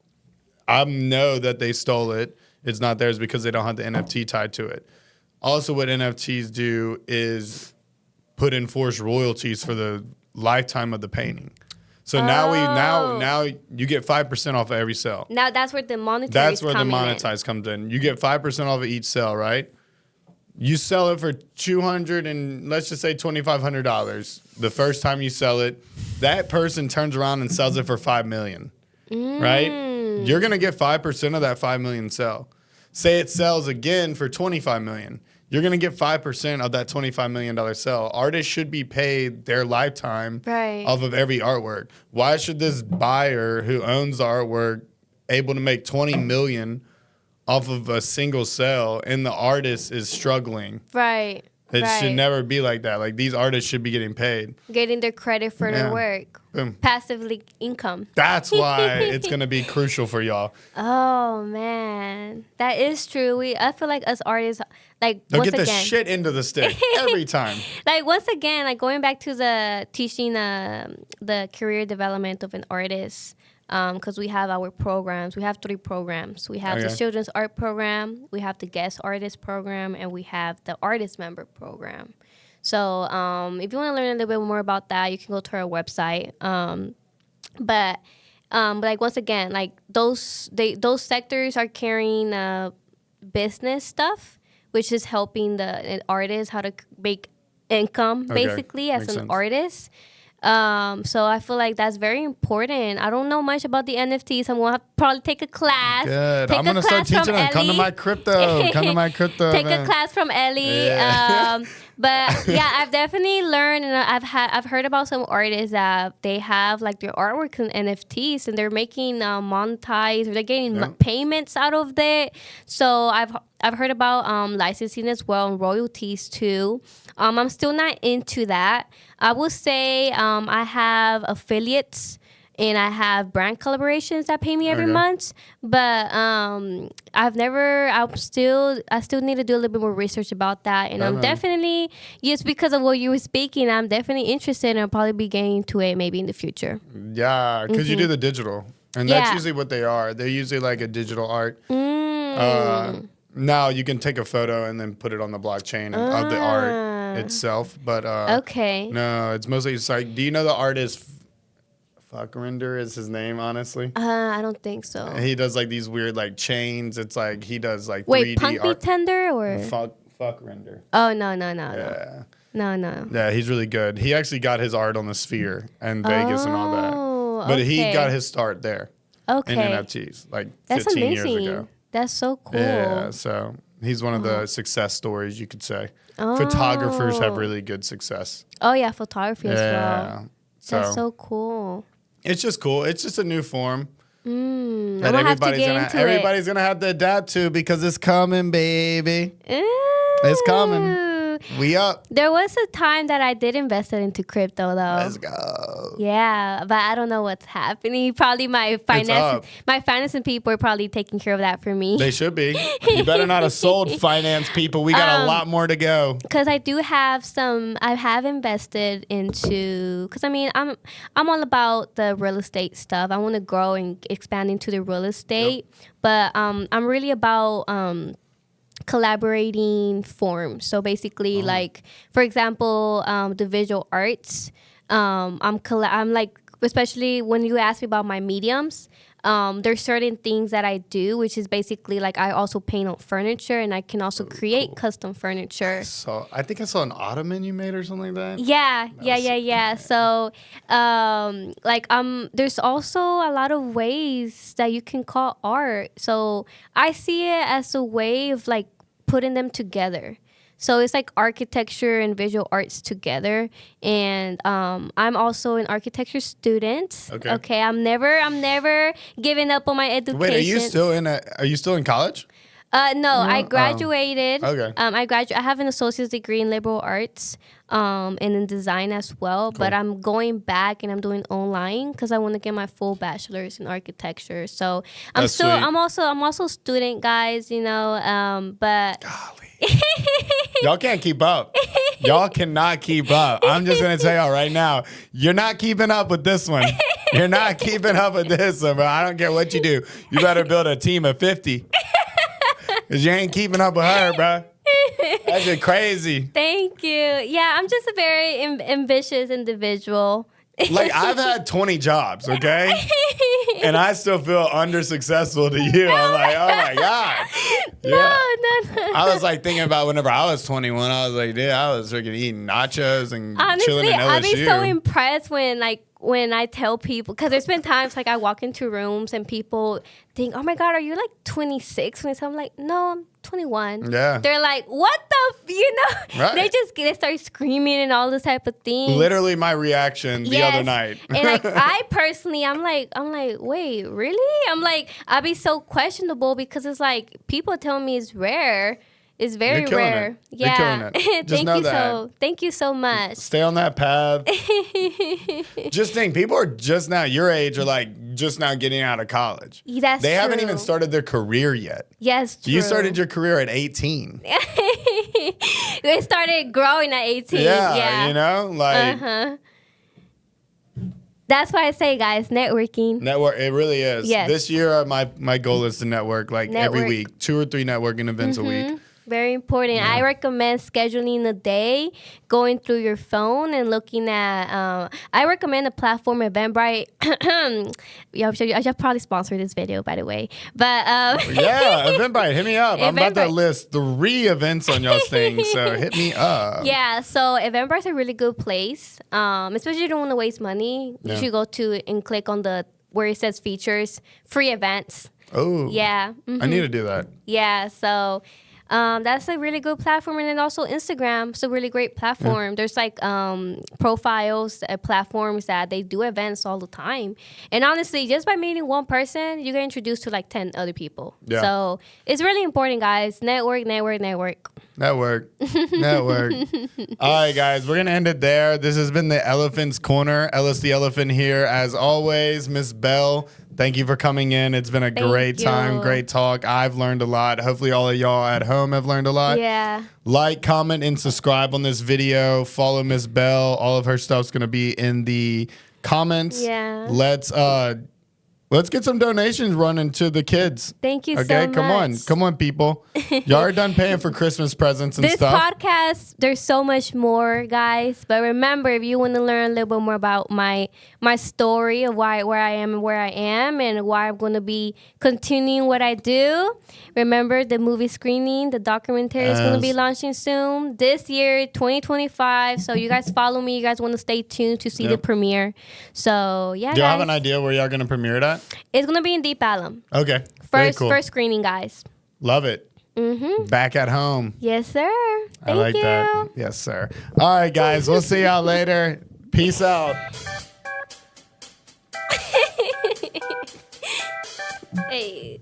I know that they stole it. It's not theirs because they don't have the NFT tied to it. Also, what NFTs do is put in forced royalties for the lifetime of the painting. So now you get 5% off of every sale. Now that's where the monetary That's where the monetize comes in. You get 5% off of each sale, right? You sell it for $200 and let's just say $2,500. The first time you sell it, that person turns around and sells it for $5 million, right? You're gonna get 5% of that $5 million sell. Say it sells again for $25 million. You're going to get 5% of that $25 million sell. Artists should be paid their lifetime off of every artwork. Why should this buyer who owns the artwork able to make $20 million off of a single sale and the artist is struggling? Right. It should never be like that. Like, these artists should be getting paid. Getting their credit for their work. Boom. Passively income. That's why it's going to be crucial for y'all. Oh, man. That is true. I feel like us artists, like, they'll once get the again, shit into the stick every time. Like, once again, like, going back to the teaching the career development of an artist, because we have our programs. We have 3 programs. We have the children's art program, we have the guest artist program, and we have the artist member program. So if you want to learn a little bit more about that, you can go to our website. But like, once again, like, those sectors are carrying business stuff, which is helping the artist how to make income, basically, as an artist. So I feel like that's very important. I don't know much about the NFTs. I'm going to probably take a class. Good. I'm going to start teaching them. Come to my crypto. Come to my crypto. Take a class from Ellie. Yeah. But yeah, I've definitely learned, and I've heard about some artists that they have like their artwork in NFTs, and they're making monetized, or they're getting payments out of it. So I've heard about licensing as well, and royalties too. I'm still not into that. I will say I have affiliates and I have brand collaborations that pay me every month. But I still need to do a little bit more research about that. And I'm definitely, just because of what you were speaking, I'm definitely interested, and I'll probably be getting to it maybe in the future. Yeah, because you do the digital. And that's usually what they are. They're usually like a digital art. Now you can take a photo and then put it on the blockchain of the art itself. But no, it's mostly just like, do you know the artist Fuckrender is his name, honestly? I don't think so. He does like these weird like chains. It's like he does like 3D Wait, Punk Me art. Tender or Fuckrender. Oh no. Yeah. No. Yeah, he's really good. He actually got his art on the Sphere and Vegas and all that. But he got his start there. In NFTs, like 15 years ago. That's so cool. Yeah, so he's one of the success stories, you could say. Photographers have really good success. Oh, yeah, photography as well. Yeah. That's so cool. It's just cool. It's just a new form that everybody's gonna have to adapt to, because it's coming, baby. It's coming. We up. There was a time that I did invest into crypto, though. Let's go. Yeah, but I don't know what's happening. Probably my financing people are probably taking care of that for me. They should be. You better not have sold finance people. We got a lot more to go. Because I do have I have invested into, because I mean, I'm all about the real estate stuff. I want to grow and expand into the real estate. But I'm really about collaborating forms. So basically, like, for example, the visual arts. I'm like, especially when you ask me about my mediums, there's certain things that I do, which is basically like, I also paint on furniture, and I can also create custom furniture. So I think I saw an ottoman you made or something like that. Yeah. So there's also a lot of ways that you can call art. So I see it as a way of like putting them together. So it's like architecture and visual arts together. And I'm also an architecture student. Okay. I'm never giving up on my education. Wait, are you still in college? No, I graduated. Okay. I have an associate's degree in liberal arts, and in design as well. Cool. But I'm going back and I'm doing online because I want to get my full bachelor's in architecture. So I'm also a student, guys. But golly, y'all can't keep up. Y'all cannot keep up. I'm just gonna tell y'all right now, you're not keeping up with this one. You're not keeping up with this one, bro. I don't care what you do. You better build a team of 50. Because you ain't keeping up with her, bro. That's just crazy. Thank you. Yeah, I'm just a very ambitious individual. Like, I've had 20 jobs, okay? And I still feel under-successful to you. I'm like, oh, my God. Yeah. No. I was, like, thinking about whenever I was 21, I was like, dude, I was freaking eating nachos and chilling in LSU. I'd be so impressed when I tell people, because there's been times like I walk into rooms and people think, oh my God, are you like 26? When I'm like, no, I'm 21. Yeah. They're like, what the, Right. they start screaming and all this type of things. Literally my reaction the other night. And like, I personally, I'm like, wait, really? I'm like, I'd be so questionable because it's like, people tell me it's rare. It's very rare. You're killing it. Just know that. Thank you so much. Stay on that path. Just think, people are just now your age are like just now getting out of college. That's They true. haven't even started their career yet. Yes, true. You started your career at 18. They started growing at 18. Yeah. You know, like. That's why I say, guys, networking. It really is. Yes. This year, my goal is to network every week, 2 or 3 networking events a week. Very important. Yeah. I recommend scheduling a day, going through your phone and looking at. I recommend the platform Eventbrite. I should probably sponsor this video, by the way. But yeah, Eventbrite, hit me up. I'm about to list 3 events on y'all's thing, so hit me up. Yeah, so Eventbrite's a really good place, especially if you don't want to waste money. You should go to and click on where it says features, free events. Oh, yeah. I need to do that. Yeah, so. That's a really good platform. And then also Instagram is a really great platform. Yeah. There's like profiles, platforms that they do events all the time. And honestly, just by meeting one person, you get introduced to like 10 other people. Yeah. So it's really important, guys. Network. Network. All right, guys, we're going to end it there. This has been the Elephant's Corner. Ellis the Elephant here. As always, Miss Belle, thank you for coming in. It's been a great time, great talk. I've learned a lot. Hopefully all of y'all at home have learned a lot. Yeah. Like, comment, and subscribe on this video. Follow Miss Belle. All of her stuff's going to be in the comments. Yeah. Let's get some donations running to the kids. Thank you so much. Come on, people. Y'all are done paying for Christmas presents and stuff. This podcast, there's so much more, guys. But remember, if you want to learn a little bit more about my story of where I am and why I'm going to be continuing what I do, remember the movie screening, the documentary is going to be launching soon. This year, 2025. So you guys follow me. You guys want to stay tuned to see the premiere. So, yeah, Do you have an idea where y'all going to premiere it at? It's going to be in Deep Ellum. Okay. First screening, guys. Love it. Back at home. Yes, sir. I like that. Yes, sir. All right, guys. We'll see y'all later. Peace out. Hey.